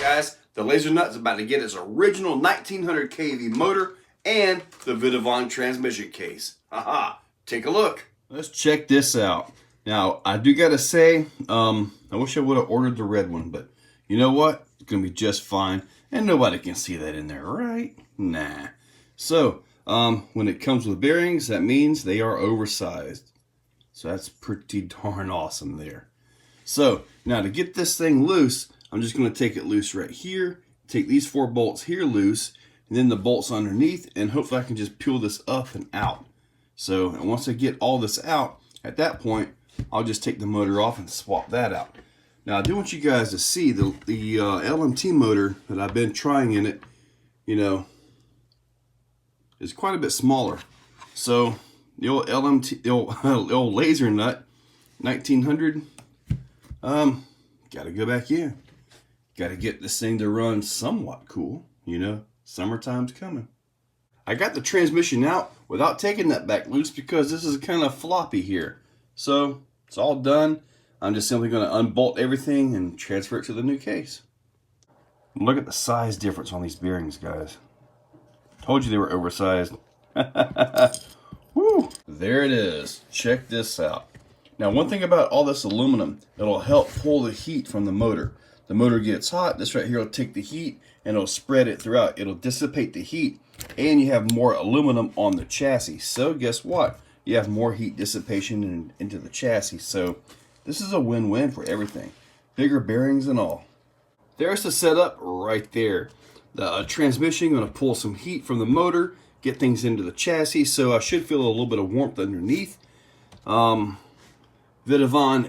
Guys, the Lasernut is about to get its original 1900 kV motor and the Vitavon transmission case. Haha, take a look. Let's check this out. Now, I do gotta say, I wish I would have ordered the red one, but you know what? It's gonna be just fine, and nobody can see that in there, right? Nah. So, when it comes with bearings, that means they are oversized. So that's pretty darn awesome there. So, now to get this thing loose, I'm just gonna take it loose right here, take these 4 bolts here loose, and then the bolts underneath, and hopefully I can just peel this up and out. So, and once I get all this out, at that point, I'll just take the motor off and swap that out. Now, I do want you guys to see the LMT motor that I've been trying in it, you know, is quite a bit smaller. So, the old LMT, the old Lasernut, 1900, gotta go back in. Gotta get this thing to run somewhat cool, you know, summertime's coming. I got the transmission out without taking that back loose because this is kind of floppy here. So it's all done. I'm just simply going to unbolt everything and transfer it to the new case. Look at the size difference on these bearings, guys. Told you they were oversized. Woo! There it is. Check this out. Now, one thing about all this aluminum, it'll help pull the heat from the motor. The motor gets hot. This right here will take the heat and it'll spread it throughout. It'll dissipate the heat, and you have more aluminum on the chassis. So guess what? You have more heat dissipation into the chassis. So this is a win-win for everything. Bigger bearings and all. There's the setup right there. The transmission going to pull some heat from the motor, get things into the chassis. So I should feel a little bit of warmth underneath. Vitavon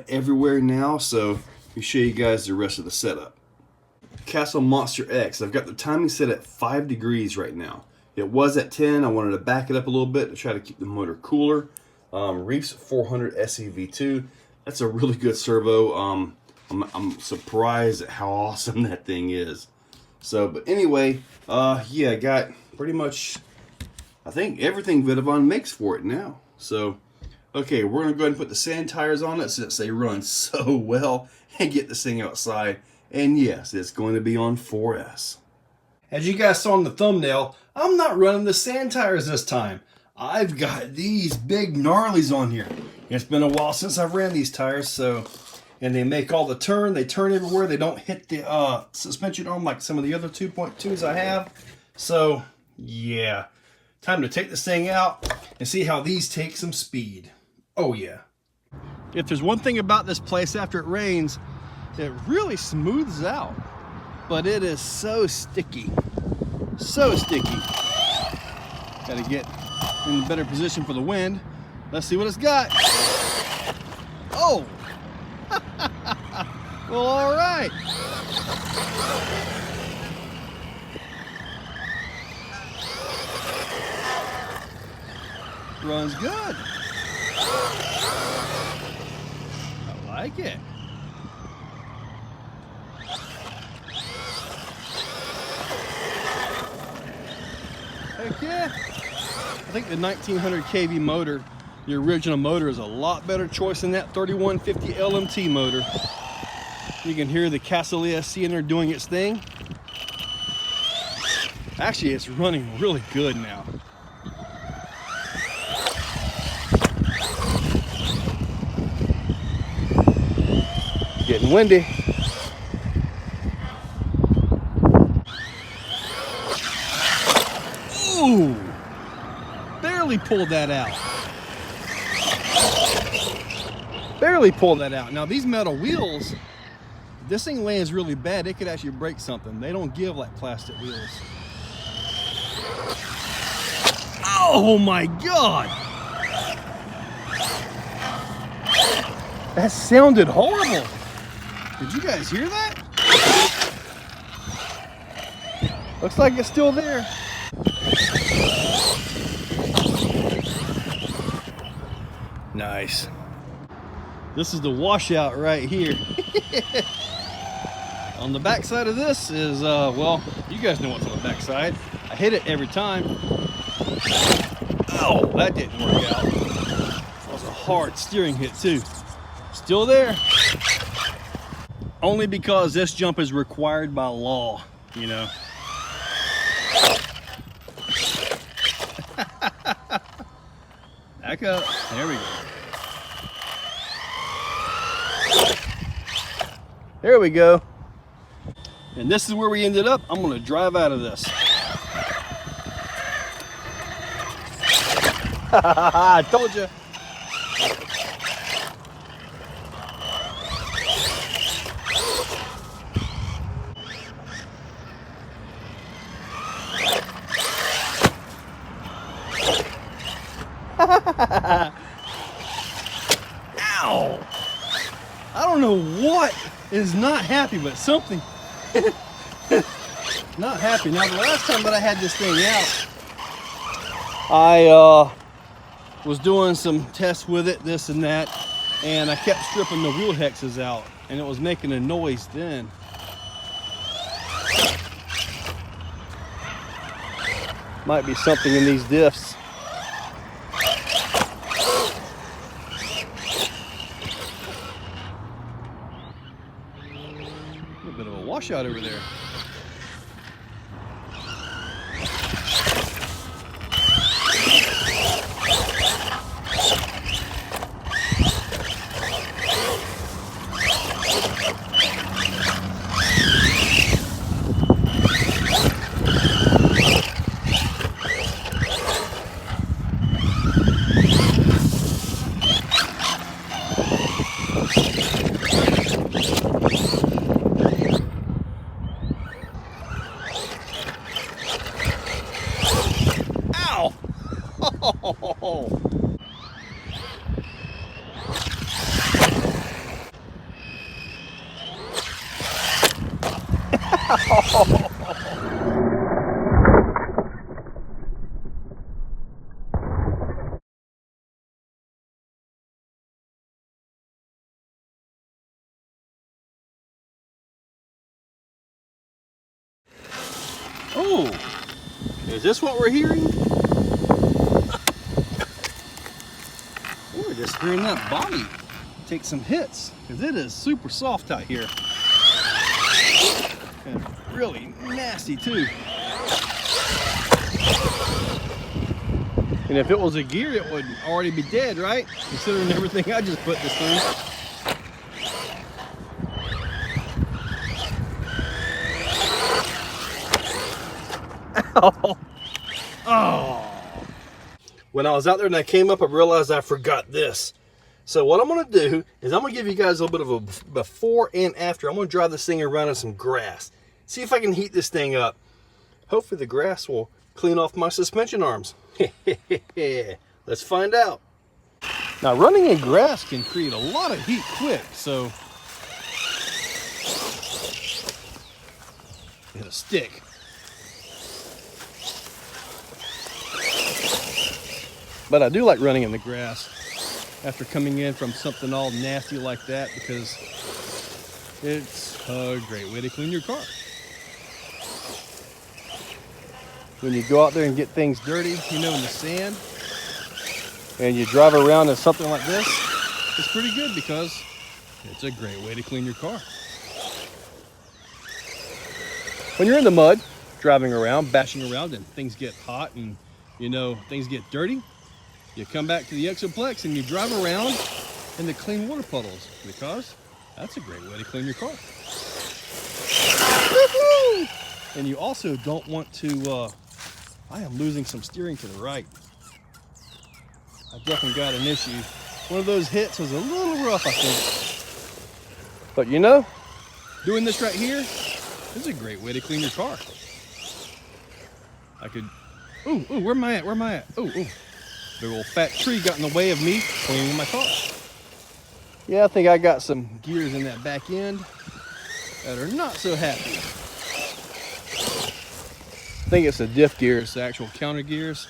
everywhere now. So let me show you guys the rest of the setup. Castle Monster X. I've got the timing set at 5 degrees right now. It was at 10. I wanted to back it up a little bit to try to keep the motor cooler. Reefs 400 SE-V2. That's a really good servo. I'm surprised at how awesome that thing is. So, but anyway, yeah, I got pretty much, I think, everything Vitavon makes for it now. So, okay, we're going to go ahead and put the sand tires on it since they run so well and get this thing outside. And yes, it's going to be on 4S. As you guys saw in the thumbnail, I'm not running the sand tires this time. I've got these big gnarlies on here. It's been a while since I've ran these tires, so, and they make all the turn. They turn everywhere. They don't hit the suspension arm like some of the other 2.2s I have. So, yeah. Time to take this thing out and see how these take some speed. Oh, yeah. If there's one thing about this place after it rains, it really smooths out, but it is so sticky, so sticky. Got to get in a better position for the wind. Let's see what it's got. Oh, well, all right. Runs good. I like it. Heck yeah. I think the 1900 kV motor, the original motor, is a lot better choice than that 3150 LMT motor. You can hear the Castle ESC in there doing its thing. Actually, it's running really good now. Getting windy. Ooh! Barely pulled that out. Barely pulled that out. Now these metal wheels, if this thing lands really bad, it could actually break something. They don't give like plastic wheels. Oh my God! That sounded horrible. Did you guys hear that? Looks like it's still there. Nice. This is the washout right here. On the back side of this is, well, you guys know what's on the back side. I hit it every time. Oh, that didn't work out. That was a hard steering hit too. Still there. only because this jump is required by law, you know. Back up. There we go. There we go. And this is where we ended up. I'm going to drive out of this. I told you. Ow! I don't know what is not happy, but something not happy. Now, the last time that I had this thing out, I was doing some tests with it, this and that, and I kept stripping the wheel hexes out, and it was making a noise then. Might be something in these diffs. A little bit of a washout over there. Oh, is this what we're hearing? We're just hearing that body take some hits, because it is super soft out here. And really nasty too. And if it was a gear, it would already be dead, right? Considering everything I just put this through. Ow. Oh. When I was out there and I came up, I realized I forgot this. So what I'm going to do is I'm going to give you guys a little bit of a before and after. I'm going to drive this thing around in some grass. See if I can heat this thing up. Hopefully the grass will clean off my suspension arms. Let's find out. Now, running in grass can create a lot of heat quick, so hit a stick. But I do like running in the grass after coming in from something all nasty like that, because it's a great way to clean your car. When you go out there and get things dirty, you know, in the sand, and you drive around in something like this, it's pretty good because it's a great way to clean your car. When you're in the mud, driving around, bashing around, and things get hot and, you know, things get dirty, you come back to the Exoplex and you drive around in the clean water puddles, because that's a great way to clean your car. Woo-hoo! And you also don't want to, I am losing some steering to the right. I definitely got an issue. One of those hits was a little rough, I think. But you know, doing this right here is a great way to clean your car. I could, ooh, where am I at? Where am I at? Ooh. Big old fat tree got in the way of me cleaning my car. Yeah, I think I got some gears in that back end that are not so happy. I think it's the diff gears, the actual counter gears.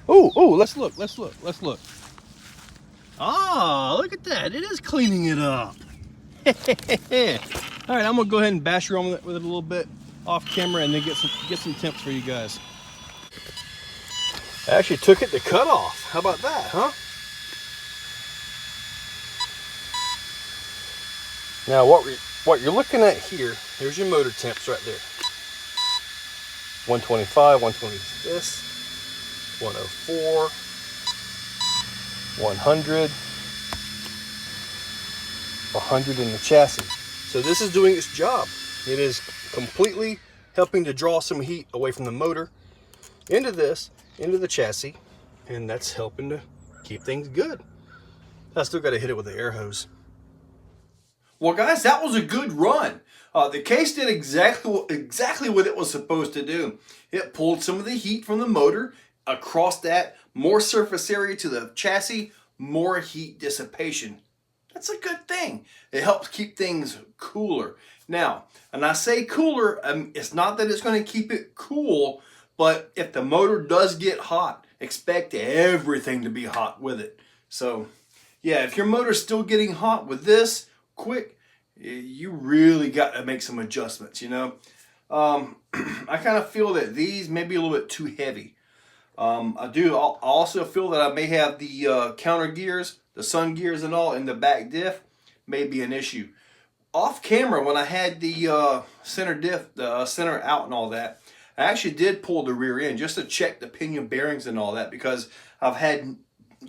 Oh, let's look. Ah, look at that. It is cleaning it up. All right, I'm gonna go ahead and bash around with it a little bit off camera, and then get some temps for you guys. I actually took it to cut off. How about that, huh? Now what you're looking at here, here's your motor temps right there. 125, 120 this, 104, 100, 100 in the chassis. So this is doing its job. It is completely helping to draw some heat away from the motor into this, into the chassis, and that's helping to keep things good. I still got to hit it with the air hose. Well, guys, that was a good run. The case did exactly what it was supposed to do. It pulled some of the heat from the motor across that, more surface area to the chassis, more heat dissipation. That's a good thing. It helps keep things cooler. Now, and I say cooler, it's not that it's going to keep it cool, but if the motor does get hot, expect everything to be hot with it. So, yeah, if your motor's still getting hot with this, quick, you really got to make some adjustments, you know. I kind of feel that these may be a little bit too heavy. I also feel that I may have the counter gears, the sun gears and all in the back diff may be an issue. Off camera, when I had the center diff, the center out and all that, I actually did pull the rear end just to check the pinion bearings and all that, because I've had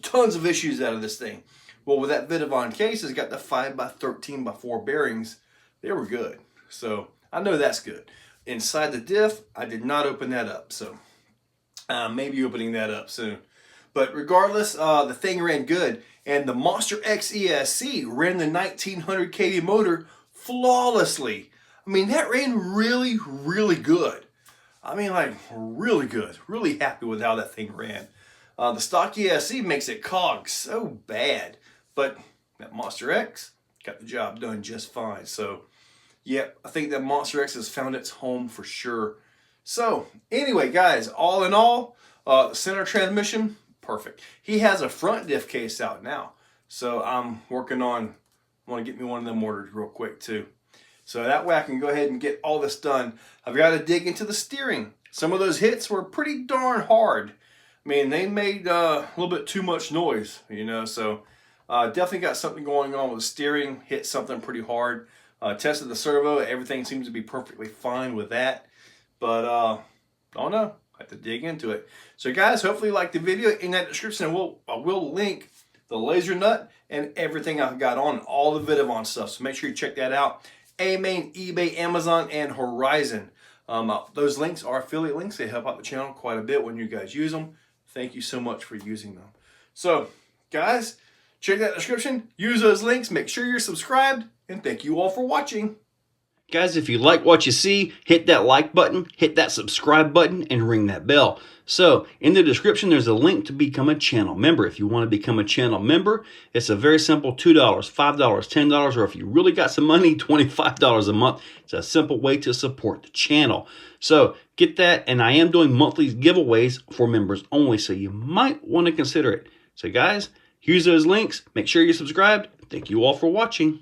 tons of issues out of this thing. Well, with that Vitavon case, it's got the 5x13x4 bearings. They were good. So I know that's good. Inside the diff, I did not open that up. So maybe opening that up soon. But regardless, the thing ran good. And the Monster X ESC ran the 1900 kV motor flawlessly. I mean, that ran really, really good. I mean, like, really good. Really happy with how that thing ran. The stock ESC makes it cog so bad. But that Monster X got the job done just fine. So, yeah, I think that Monster X has found its home for sure. So, anyway, guys, all in all, center transmission, perfect. He has a front diff case out now. So, I'm working on, I want to get me one of them ordered real quick, too. So, that way I can go ahead and get all this done. I've got to dig into the steering. Some of those hits were pretty darn hard. I mean, they made a little bit too much noise, you know, so... definitely got something going on with the steering. Hit something pretty hard. Tested the servo. Everything seems to be perfectly fine with that. But, I don't know. I have to dig into it. So, guys, hopefully you liked the video. In that description, I will link the Lasernut and everything I've got on. All the Vitavon stuff. So, make sure you check that out. AMain, eBay, Amazon, and Horizon. Those links are affiliate links. They help out the channel quite a bit when you guys use them. Thank you so much for using them. So, guys... check that description, use those links, make sure you're subscribed, and thank you all for watching. Guys, if you like what you see, hit that like button, hit that subscribe button, and ring that bell. So, in the description, there's a link to become a channel member. If you want to become a channel member, it's a very simple $2, $5, $10, or if you really got some money, $25 a month. It's a simple way to support the channel. So, get that, and I am doing monthly giveaways for members only, so you might want to consider it. So, guys, use those links. Make sure you're subscribed. Thank you all for watching.